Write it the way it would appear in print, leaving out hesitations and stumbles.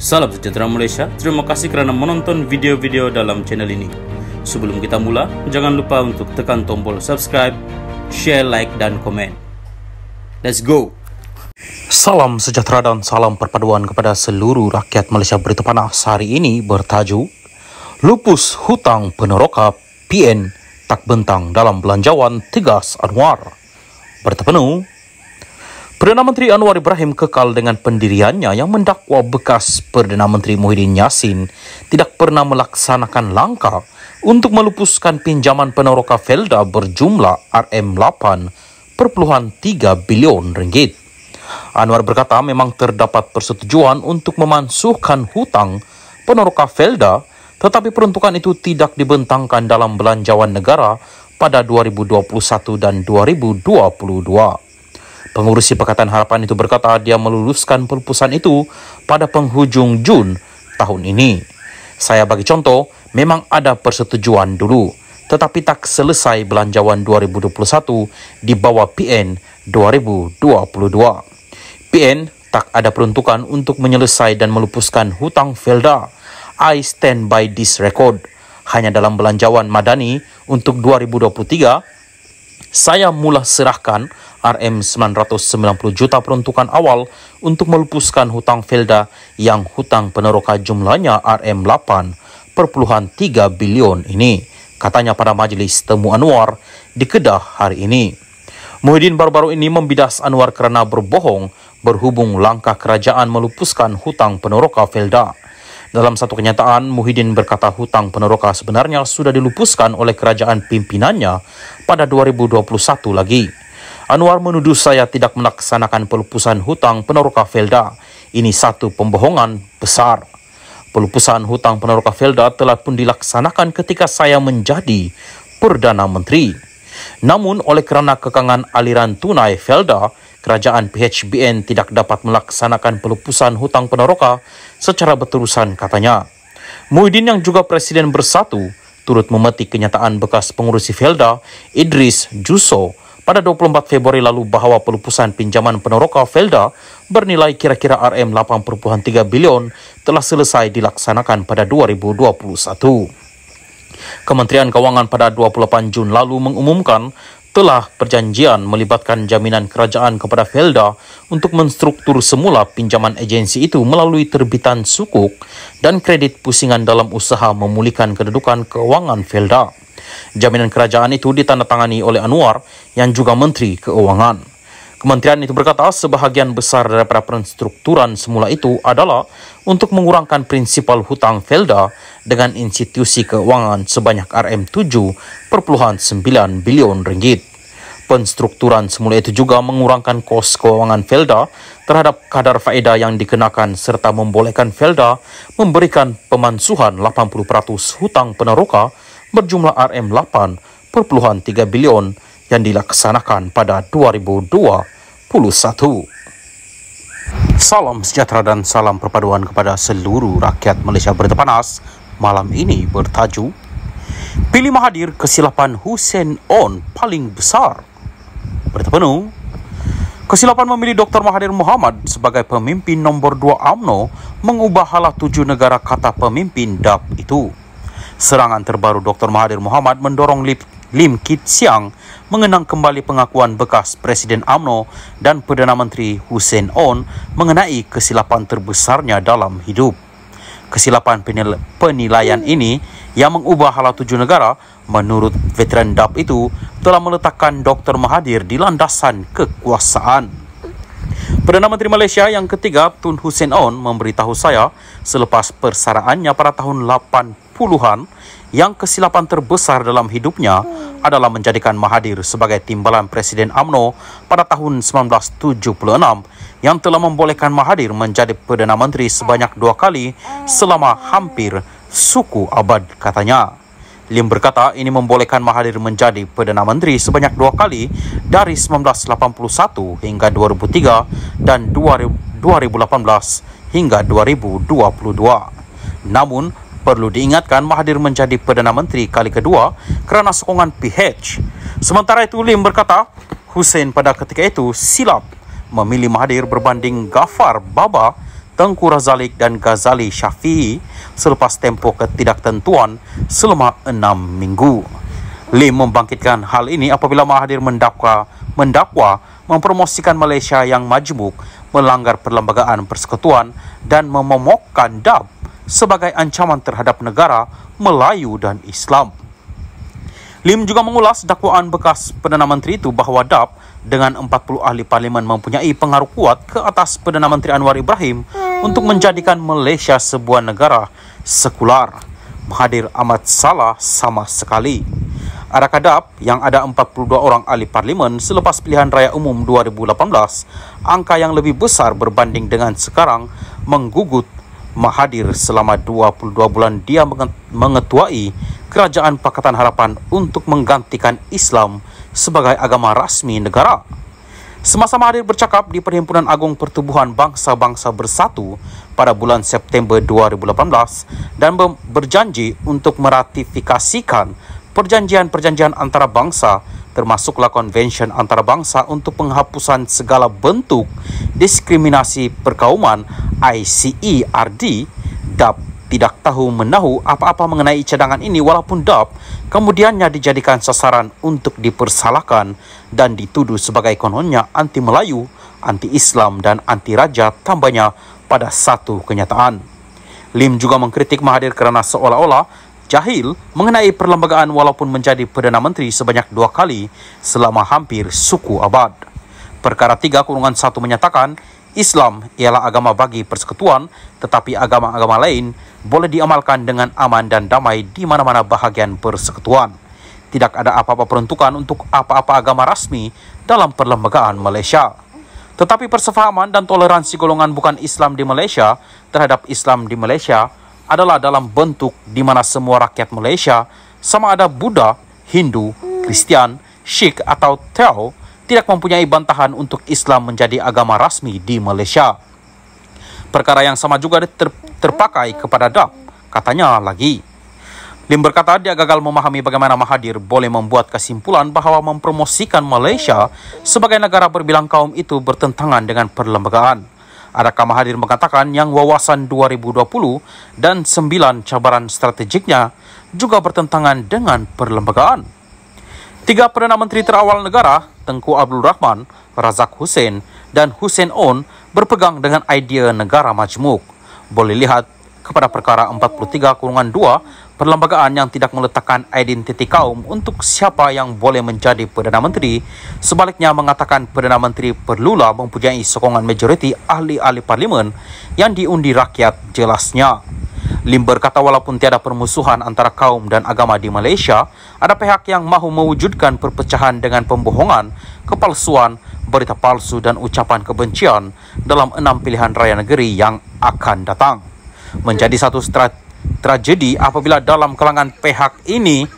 Salam sejahtera Malaysia, terima kasih kerana menonton video-video dalam channel ini. Sebelum kita mula, jangan lupa untuk tekan tombol subscribe, share, like dan komen. Let's go! Salam sejahtera dan salam perpaduan kepada seluruh rakyat Malaysia. Berita panas hari ini bertajuk Lupus Hutang Peneroka PN tak bentang dalam belanjawan, tegas Anwar. Berita penuh. Perdana Menteri Anwar Ibrahim kekal dengan pendiriannya yang mendakwa bekas Perdana Menteri Muhyiddin Yassin tidak pernah melaksanakan langkah untuk melupuskan pinjaman peneroka Felda berjumlah RM8.3 bilion ringgit. Anwar berkata memang terdapat persetujuan untuk memansuhkan hutang peneroka Felda, tetapi peruntukan itu tidak dibentangkan dalam belanjawan negara pada 2021 dan 2022. Pengurusi Pakatan Harapan itu berkata dia meluluskan pelupusan itu pada penghujung Jun tahun ini. Saya bagi contoh, memang ada persetujuan dulu, tetapi tak selesai belanjawan 2021 di bawah PN 2022. PN tak ada peruntukan untuk menyelesaikan dan melupuskan hutang Felda. I stand by this record. Hanya dalam belanjawan madani untuk 2023, saya mula serahkan RM990 juta peruntukan awal untuk melupuskan hutang Felda yang hutang peneroka jumlahnya RM8.3 bilion ini, katanya pada majlis temu Anwar di Kedah hari ini. Muhyiddin baru-baru ini membidas Anwar kerana berbohong berhubung langkah kerajaan melupuskan hutang peneroka Felda. Dalam satu kenyataan, Muhyiddin berkata hutang peneroka sebenarnya sudah dilupuskan oleh kerajaan pimpinannya pada 2021 lagi. Anwar menuduh saya tidak melaksanakan pelupusan hutang peneroka Felda. Ini satu pembohongan besar. Pelupusan hutang peneroka Felda telah pun dilaksanakan ketika saya menjadi Perdana Menteri. Namun oleh kerana kekangan aliran tunai Felda, kerajaan PHBN tidak dapat melaksanakan pelupusan hutang peneroka secara berterusan, katanya. Muhyiddin yang juga Presiden Bersatu turut memetik kenyataan bekas pengurusi Felda Idris Jusso pada 24 Februari lalu bahawa pelupusan pinjaman peneroka Felda bernilai kira-kira RM8.3 bilion telah selesai dilaksanakan pada 2021. Kementerian Kewangan pada 28 Jun lalu mengumumkan telah perjanjian melibatkan jaminan kerajaan kepada Felda untuk menstruktur semula pinjaman agensi itu melalui terbitan sukuk dan kredit pusingan dalam usaha memulihkan kedudukan kewangan Felda. Jaminan kerajaan itu ditandatangani oleh Anwar yang juga Menteri Keuangan. Kementerian itu berkata sebahagian besar daripada penstrukturan semula itu adalah untuk mengurangkan prinsipal hutang Felda dengan institusi keuangan sebanyak RM7.9 bilion ringgit. Penstrukturan semula itu juga mengurangkan kos keuangan Felda terhadap kadar faedah yang dikenakan serta membolehkan Felda memberikan pemansuhan 80% hutang peneroka berjumlah RM8.3 bilion yang dilaksanakan pada 2021. Salam sejahtera dan salam perpaduan kepada seluruh rakyat Malaysia. Berita panas malam ini bertajuk Pilih Mahathir, kesilapan Hussein On paling besar. Berita penuh. Kesilapan memilih Dr. Mahathir Mohamad sebagai pemimpin nombor 2 UMNO mengubah hala 7 negara kata pemimpin DAP itu. Serangan terbaru Dr. Mahathir Mohamad mendorong Lim Kit Siang mengenang kembali pengakuan bekas Presiden UMNO dan Perdana Menteri Hussein On mengenai kesilapan terbesarnya dalam hidup. Kesilapan penilaian ini yang mengubah hala 7 negara menurut veteran DAP itu telah meletakkan Dr. Mahathir di landasan kekuasaan. Perdana Menteri Malaysia yang ketiga Tun Hussein On memberitahu saya selepas persaraannya pada tahun 80-an yang kesilapan terbesar dalam hidupnya adalah menjadikan Mahathir sebagai timbalan Presiden UMNO pada tahun 1976 yang telah membolehkan Mahathir menjadi Perdana Menteri sebanyak 2 kali selama hampir suku abad, katanya. Lim berkata ini membolehkan Mahathir menjadi Perdana Menteri sebanyak 2 kali dari 1981 hingga 2003 dan 2018 hingga 2022. Namun, perlu diingatkan Mahathir menjadi Perdana Menteri kali kedua kerana sokongan PH. Sementara itu, Lim berkata Hussein pada ketika itu silap memilih Mahathir berbanding Ghaffar Baba Tengku Razalik dan Ghazali Syafi'i selepas tempoh ketidaktentuan selama 6 minggu. Lim membangkitkan hal ini apabila Mahathir mendakwa mempromosikan Malaysia yang majmuk, melanggar Perlembagaan Persekutuan dan memomokkan DAP sebagai ancaman terhadap negara Melayu dan Islam. Lim juga mengulas dakwaan bekas Perdana Menteri itu bahawa DAP dengan 40 ahli parlimen mempunyai pengaruh kuat ke atas Perdana Menteri Anwar Ibrahim untuk menjadikan Malaysia sebuah negara sekular. Mahathir amat salah sama sekali. Adakah DAP yang ada 42 orang ahli parlimen selepas pilihan raya umum 2018, angka yang lebih besar berbanding dengan sekarang, menggugut Mahathir selama 22 bulan dia mengetuai Kerajaan Pakatan Harapan untuk menggantikan Islam sebagai agama rasmi negara. Semasa Mahathir bercakap di Perhimpunan Agung Pertubuhan Bangsa-Bangsa Bersatu pada bulan September 2018 dan berjanji untuk meratifikasikan perjanjian-perjanjian antarabangsa termasuklah Konvensyen Antarabangsa untuk penghapusan segala bentuk diskriminasi perkauman ICERD, DAP tidak tahu menahu apa-apa mengenai cadangan ini walaupun DAP kemudiannya dijadikan sasaran untuk dipersalahkan dan dituduh sebagai kononnya anti Melayu, anti Islam dan anti Raja, tambahnya pada satu kenyataan. Lim juga mengkritik Mahathir kerana seolah-olah jahil mengenai perlembagaan walaupun menjadi Perdana Menteri sebanyak 2 kali selama hampir suku abad. Perkara 3-1 menyatakan Islam ialah agama bagi persekutuan, tetapi agama-agama lain boleh diamalkan dengan aman dan damai di mana-mana bahagian persekutuan. Tidak ada apa-apa peruntukan untuk apa-apa agama rasmi dalam perlembagaan Malaysia. Tetapi persefahaman dan toleransi golongan bukan Islam di Malaysia terhadap Islam di Malaysia adalah dalam bentuk di mana semua rakyat Malaysia, sama ada Buddha, Hindu, Kristian, Sikh atau Tao, tidak mempunyai bantahan untuk Islam menjadi agama rasmi di Malaysia. Perkara yang sama juga terpakai kepada DAP, katanya lagi. Lim berkata dia gagal memahami bagaimana Mahathir boleh membuat kesimpulan bahawa mempromosikan Malaysia sebagai negara berbilang kaum itu bertentangan dengan perlembagaan. Adakah Mahathir mengatakan yang wawasan 2020 dan 9 cabaran strategiknya juga bertentangan dengan perlembagaan? 3 Perdana Menteri terawal negara, Tengku Abdul Rahman, Razak Hussain dan Hussein On berpegang dengan idea negara majmuk. Boleh lihat kepada perkara 43-2, perlembagaan yang tidak meletakkan identiti kaum untuk siapa yang boleh menjadi Perdana Menteri, sebaliknya mengatakan Perdana Menteri perlulah mempunyai sokongan majoriti ahli-ahli parlimen yang diundi rakyat jelasnya. Lim berkata walaupun tiada permusuhan antara kaum dan agama di Malaysia, ada pihak yang mahu mewujudkan perpecahan dengan pembohongan, kepalsuan, berita palsu dan ucapan kebencian dalam 6 pilihan raya negeri yang akan datang. Menjadi satu tragedi apabila dalam kalangan pihak ini